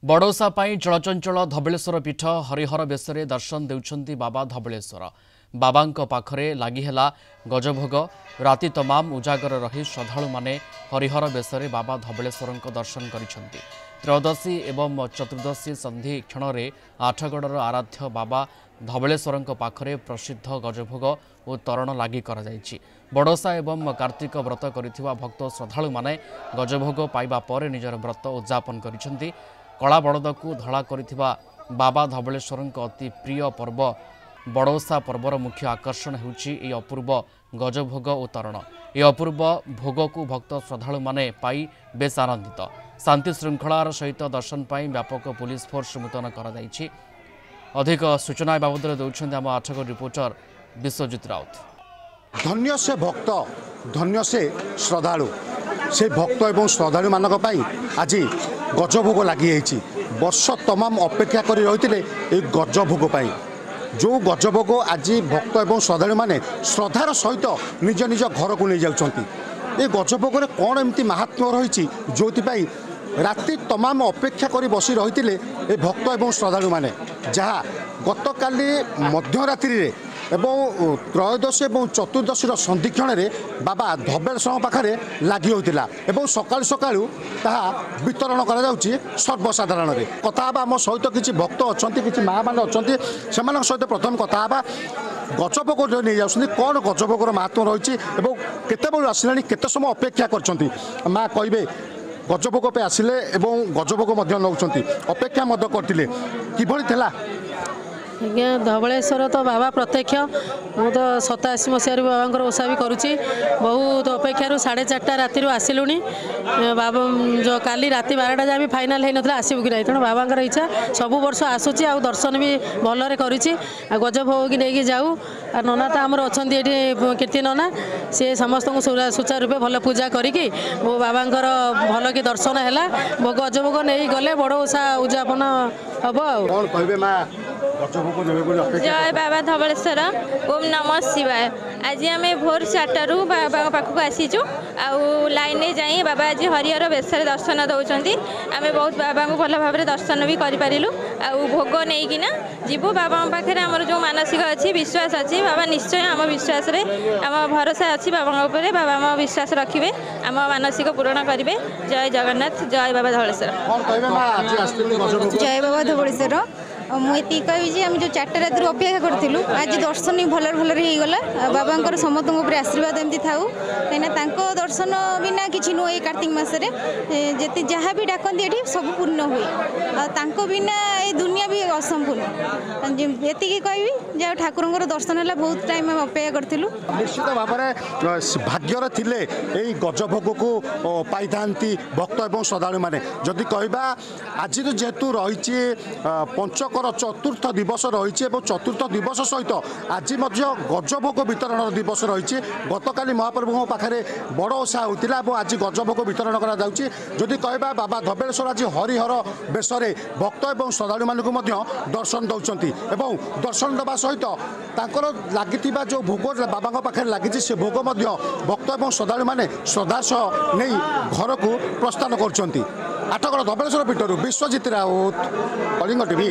बड़ौसा चलचंचल धबलेश्वर पीठ हरिहर बेशरे दर्शन देउछंती बाबा धबलेश्वर। बाबांक पाखरे लागिहेला गजभोग। राति तमाम उजागर रही श्रद्धालु माने हरिहर बेशरे बाबा धबलेश्वर दर्शन करिछंती। त्रयोदशी एवं चतुर्दशी संधि क्षण में आठगड़र आराध्य बाबा धबलेश्वर पाखरे प्रसिद्ध गजभोग और तरण लागी करा जायछि। बड़ौसा एवं कार्तिक व्रत करिथिबा भक्त श्रद्धालु माने गजभोग पाइबा पर निजर व्रत उद्यापन करिछंती। कला बड़द को धड़ा करिथिबा बाबा धबलेश्वर अति प्रिय पर्व बड़ौसा पर्वर मुख्य आकर्षण होउछि ए अपूर्व गजभोग और तरण। ए अपूर्व भोग को भक्त श्रद्धालु माने पाई बेस आनंदित। शांति श्रृंखलार सहित दर्शन पाई व्यापक पुलिस फोर्स मुतयन करा जायछि। अधिक सूचना बाबद देउछन्ते आम आठगड़ रिपोर्टर विश्वजित राउत। धन्य से भक्त धन्य से श्रद्धालु से भक्त एवं श्रद्धालु मानक पई आज गजभोग लगी वर्ष तमाम अपेक्षा कर रही गजभोग पाई। जो गजभोग आज भक्त एवं श्रद्धालु माने श्रद्धार सहित निज निज घर को नहीं जाउछंती। ए गजभोग रे कौन एमती महात्म्य रही जो राति तमाम अपेक्षा कर बसी रही ए भक्त एवं श्रद्धालु माने जहाँ गतकाली मध्यरात्रि एवं त्रयोदशी और चतुर्दशी संधिक्षण में बाबा धबलेश्वर पाखे लगी होता एवं सकाल सकाल वितरण कर सर्वसाधारण कथा आम सहित किसी भक्त अच्छा कि माँ मैंने अच्छा से सहित प्रथम कथा गजभोग नहीं जाऊँ कौन गजभोगर महत्व रही केत आसला केत समय अपेक्षा कर माँ कहे गजभोग पे आसिले एवं गजभोग नौ अपेक्षा करते कि आज्ञा धबलेश्वर तो बाबा प्रत्यक्ष मु तो 87 मसीह बाबा ओषा भी करुँची। बहुत अपेक्षार 4:30 राति आसिलुनी बाबा जो काली राति 12टा जाए फाइनाल होता आसबू कि नहीं तेणु बाबा इच्छा सबु वर्ष आसूँ आ दर्शन भी भलरे करुँची गजभोग की नहीं जाऊ आ नना तो आमर अच्छा ये कीर्ति नना सी समस्त सुचारू रूपे भल पूजा करी मो बाबा भल कि दर्शन है गजभोग नहीं गले बड़ ओषा उद्यापन हम जय बाबा धबलेश्वर ओम नमः शिवाय। आज आम भोर 4टारू बाबा पाखक आसीचु लाइन जाई बाबा आज हरिहर बेशरे दर्शन दौरान आम बहुत बाबा को भल भाव दर्शन भी करूँ भोग नहीं किना जीवु बाबा पाखे आमर जो मानसिक अच्छी विश्वास अच्छी बाबा निश्चय आम विश्वास आम भरोसा अच्छी बाबा बाबा आम विश्वास रखिए आम मानसिक पूरण करेंगे। जय जगन्नाथ जय बाबा धबलेश्वर। जय बाबा धबलेश्वर मुझे कही आम जो 4टा रात अपेक्षा करूँ आज दर्शन भल भल होगला बाबा समस्त आशीर्वाद एमती था कहीं दर्शन बिना कि नुह ये कार्तिक मसरे जी जहाँ भी डाकती ये सब पूर्ण हुए बिना ये दुनिया भी असंपूर्ण ये कहि जहाँ ठाकुर दर्शन है बहुत टाइम अपेक्षा करूँ। निश्चित भाव में भाग्यर थिले यही गजभोग को पाई था भक्त और श्रद्धालु मैंने जदि कहवा आज जेहेतु रही पंचक चतुर्थ दिवस रही चतुर्थ दिवस सहित आज गजभोग वितरण दिवस रही गतकाली महाप्रभु पाखे बड़ ओषा होता आज गजभोग वितरण करा कहवा बाबा धबलेश्वर आज हरिहर बेशरे भक्त और श्रद्धालु मानक दर्शन दौरान दर्शन देवा सहित लगी जो भोग बाबा पाखे लगी से भोग भक्त और श्रद्धालु मैंने श्रद्धा सह नहीं घर को प्रस्थान कर। आठगड़ धबलेश्वर पीठर विश्वजित राउत, कलिंग टीवी।